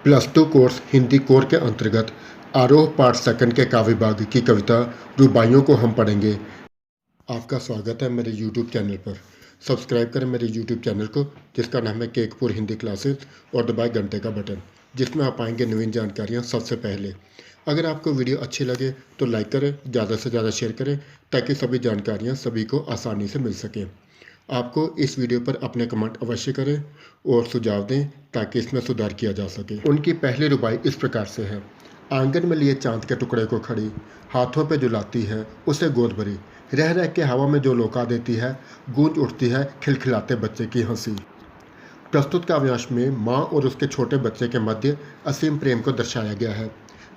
+2 course Hindi core के अंतर्गत आरोह पाठ सेकंड के काव्य भाग की कविता रुबाइयों को हम पढ़ेंगे। आपका स्वागत है मेरे YouTube चैनल पर। सब्सक्राइब करें मेरे YouTube चैनल को जिसका नाम है केकपुर हिंदी क्लासेस और दबाएं घंटे का बटन जिसमें आप पाएंगे नवीन जानकारियाँ सबसे पहले। अगर आपको वीडियो अच्छी लगे तो लाइक करें, ज़्यादा से ज़्यादा शेयर करें ताकि सभी जानकारियाँ सभी को आसानी से मिल सकें। आपको इस वीडियो पर अपने कमेंट अवश्य करें और सुझाव दें ताकि इसमें सुधार किया जा सके। उनकी पहली रुबाई इस प्रकार से है। आंगन में लिए चांद के टुकड़े को खड़ी, हाथों पे झुलाती है उसे गोद भरी, रह रह के हवा में जो लौका देती है, गूंज उठती है खिलखिलाते बच्चे की हंसी। प्रस्तुत काव्यांश में माँ और उसके छोटे बच्चे के मध्य असीम प्रेम को दर्शाया गया है।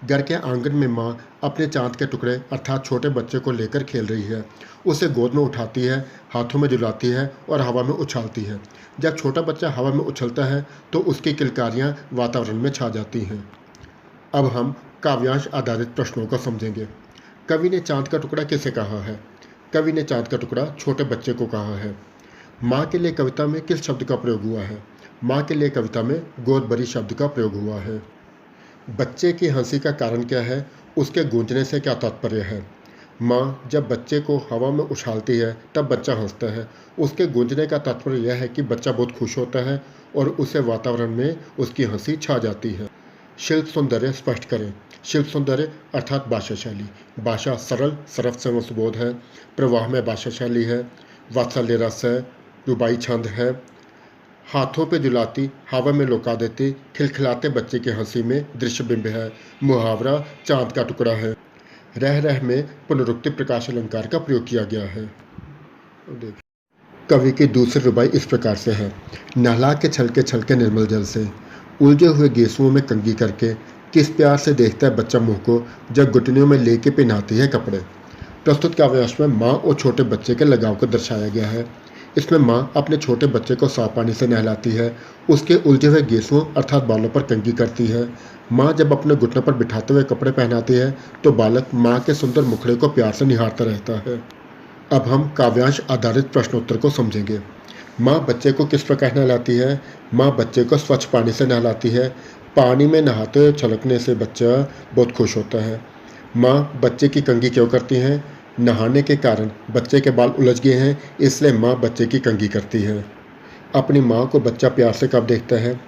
घर के आंगन में माँ अपने चांद के टुकड़े अर्थात छोटे बच्चे को लेकर खेल रही है, उसे गोद में उठाती है, हाथों में झुलाती है और हवा में उछालती है। जब छोटा बच्चा हवा में उछलता है तो उसकी किलकारियाँ वातावरण में छा जाती हैं। अब हम काव्यांश आधारित प्रश्नों को समझेंगे। कवि ने चांद का टुकड़ा किसे कहा है? कवि ने चांद का टुकड़ा छोटे बच्चे को कहा है। माँ के लिए कविता में किस शब्द का प्रयोग हुआ है? माँ के लिए कविता में गोद भरी शब्द का प्रयोग हुआ है। बच्चे की हंसी का कारण क्या है? उसके गूंजने से क्या तात्पर्य है? माँ जब बच्चे को हवा में उछालती है तब बच्चा हंसता है। उसके गूंजने का तात्पर्य यह है कि बच्चा बहुत खुश होता है और उसे वातावरण में उसकी हंसी छा जाती है। शिल्प सौंदर्य स्पष्ट करें। शिल्प सौंदर्य अर्थात भाषा शैली। भाषा सरल, सरस एवं सुबोध है, प्रवाह में भाषा शैली है, वात्सल्य रस है, रुबाई छंद है, हाथों पे झुलाती, हवा में लौका देती, खिलखिलाते बच्चे की हंसी में दृश्य बिंब है, मुहावरा चांद का टुकड़ा है, रह रह में पुनरुक्ति प्रकाश अलंकार का प्रयोग किया गया है। कवि की दूसरी रुबाई इस प्रकार से है। नहला के छलके निर्मल जल से, उलझे हुए गेसुओं में कंघी करके किस प्यार से देखता है बच्चा मुँह को जब घुटनियों में लेके पहनाती है कपड़े। प्रस्तुत काव्यांश में माँ और छोटे बच्चे के लगाव को दर्शाया गया है। इसमें माँ अपने छोटे बच्चे को साफ पानी से नहलाती है, उसके उलझे हुए गेसुओं अर्थात बालों पर कंघी करती है। माँ जब अपने घुटनों पर बिठाते हुए कपड़े पहनाती है तो बालक माँ के सुंदर मुखड़े को प्यार से निहारता रहता है। अब हम काव्यांश आधारित प्रश्नोत्तर को समझेंगे। माँ बच्चे को किस प्रकार नहलाती है? माँ बच्चे को स्वच्छ पानी से नहलाती है। पानी में नहाते हुए छलकने से बच्चा बहुत खुश होता है। माँ बच्चे की कंघी क्यों करती हैं? नहाने के कारण बच्चे के बाल उलझ गए हैं, इसलिए माँ बच्चे की कंघी करती है। अपनी माँ को बच्चा प्यार से कब देखता है?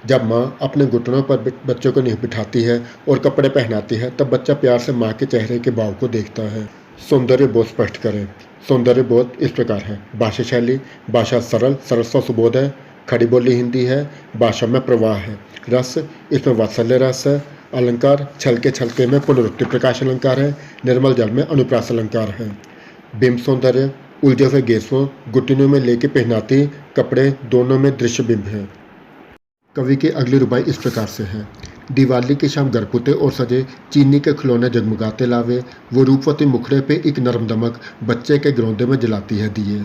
जब माँ अपने घुटनों पर बच्चों को नहीं बिठाती है और कपड़े पहनाती है तब बच्चा प्यार से माँ के चेहरे के भाव को देखता है। सौंदर्य बोध स्पष्ट करें। सौंदर्य बोध इस प्रकार है। भाषा शैली, भाषा सरल, सरस व सुबोध है, खड़ी बोली हिंदी है, भाषा में प्रवाह है, रस इसमें वात्सल्य रस है, अलंकार छलके में पुनरुक्ति प्रकाश अलंकार है, निर्मल जल में अनुप्रास अलंकार है। बिंब सौंदर्य, उलझे हुए गेसों, घुटनों में लेके पहनाती कपड़े दोनों में दृश्य बिंब है। कवि की अगली रुबाई इस प्रकार से है। दिवाली की शाम घर पुते और सजे, चीनी के खिलौने जगमगाते लावे, वो रूपवती मुखड़े पे एक नरम दमक, बच्चे के ग्रोंदे में जलाती है दिए।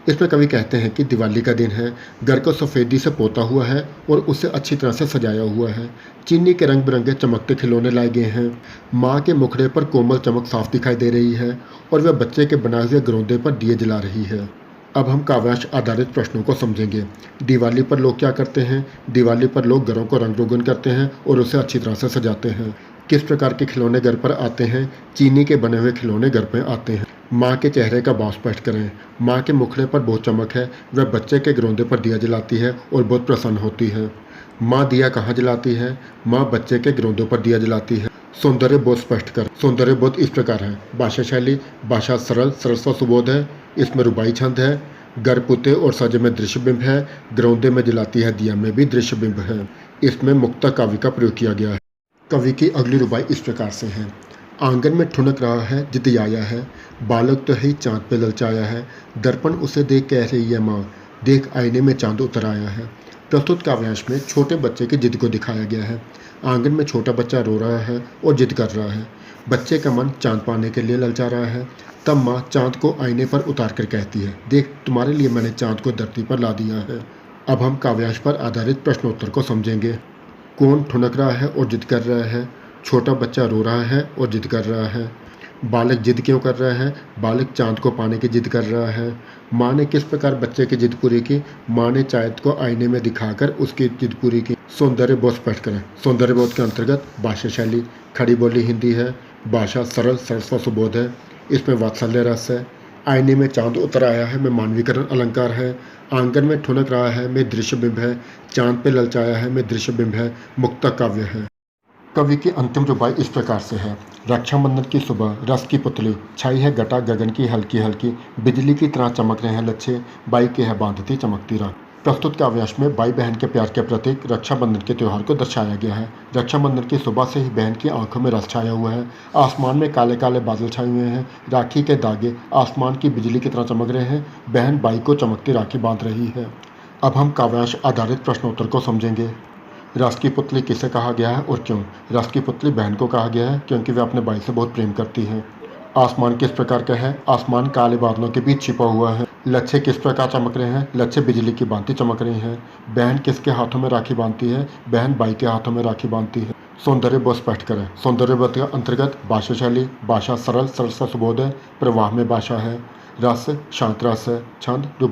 इसमें कवि कहते हैं कि दिवाली का दिन है, घर को सफ़ेदी से पोता हुआ है और उसे अच्छी तरह से सजाया हुआ है। चीनी के रंग बिरंगे चमकते खिलौने लाए गए हैं। माँ के मुखड़े पर कोमल चमक साफ दिखाई दे रही है और वह बच्चे के बनाए हुए ग्रोंदे पर दिए जला रही है। अब हम काव्यांश आधारित प्रश्नों को समझेंगे। दिवाली पर लोग क्या करते हैं? दिवाली पर लोग घरों को रंग रोगन करते हैं और उसे अच्छी तरह से सजाते हैं। किस प्रकार के खिलौने घर पर आते हैं? चीनी के बने हुए खिलौने घर पर आते हैं। माँ के चेहरे का भाव स्पष्ट करें। माँ के मुखड़े पर बहुत चमक है, वह बच्चे के ग्रोंदे पर दिया जलाती है और बहुत प्रसन्न होती है। माँ दिया कहाँ जलाती है? माँ बच्चे के ग्रोंदों पर दिया जलाती है। सौंदर्य बोध स्पष्ट कर। सौंदर्य बोध इस प्रकार है। भाषा शैली, भाषा सरल, सरस व सुबोध है, इसमें रुबाई छंद है, घर पुते और सजे में दृश्य बिंब है, ग्रोंदे में जलाती है दिया में भी दृश्य बिंब है। इसमें मुक्ता काव्य का प्रयोग किया गया है। कवि की अगली रुबाई इस प्रकार से है। आंगन में ठुनक रहा है जितियाया है, बालक तो ही चांद पे ललचाया है, दर्पण उसे देख कह रही है माँ, देख आईने में चांद उतर आया है। प्रस्तुत काव्यांश में छोटे बच्चे की जिद को दिखाया गया है। आंगन में छोटा बच्चा रो रहा है और जिद कर रहा है। बच्चे का मन चांद पाने के लिए ललचा रहा है। तब माँ चांद को आईने पर उतार कर कहती है, देख तुम्हारे लिए मैंने चांद को धरती पर ला दिया है। अब हम काव्यांश पर आधारित प्रश्नोत्तर को समझेंगे। कौन ठुनक रहा है और जिद कर रहा है? छोटा बच्चा रो रहा है और जिद कर रहा है। बालक जिद क्यों कर रहा है? बालक चाँद को पाने की जिद कर रहा है। माँ ने किस प्रकार बच्चे की जिद पूरी की? माँ ने चाँद को आईने में दिखाकर उसकी जिद पूरी की। सौंदर्य बोध स्पष्ट करें। सौंदर्य बोध के अंतर्गत भाषा शैली खड़ी बोली हिंदी है, भाषा सरल सरस सुबोध है, इसमें वात्सल्य रस है। आईने में चाँद उतर आया है में मानवीकरण अलंकार है। आंगन में ठुनक रहा है में दृश्य बिंब है। चाँद पे ललचाया है में दृश्य बिंब है। मुक्तक काव्य है। कवि की अंतिम रुबाई इस प्रकार से है। रक्षाबंधन की सुबह रस की पुतली छाई है घटा गगन की हल्की हल्की, बिजली की तरह चमक रहे हैं लच्छे, बाई के है बांधती चमकती राख। प्रस्तुत काव्यांश में भाई बहन के प्यार के प्रतीक रक्षाबंधन के त्यौहार को दर्शाया गया है। रक्षाबंधन की सुबह से ही बहन की आंखों में रस छाया हुआ है। आसमान में काले काले बादल छाए हुए हैं। राखी के धागे आसमान की बिजली की तरह चमक रहे हैं। बहन भाई को चमकती राखी बांध रही है। अब हम काव्यांश आधारित प्रश्नोत्तर को समझेंगे। रस की पुतली किसे कहा गया है और क्यों? रस की पुतली बहन को कहा गया है क्योंकि वह अपने भाई से बहुत प्रेम करती है। आसमान किस प्रकार का है? आसमान काले बादलों के बीच छिपा हुआ है। लच्छे किस प्रकार चमक रहे हैं? लच्छे बिजली की भांति चमक रहे हैं। बहन किसके हाथों में राखी बांधती है? बहन भाई के हाथों में राखी बांधती है। सौंदर्य बोध स्पष्ट करें। सौंदर्य बोध के अंतर्गत भाषा शैली भाषा सरल सरस सुबोध है, प्रवाह में भाषा है, रस शांत रस है, छंद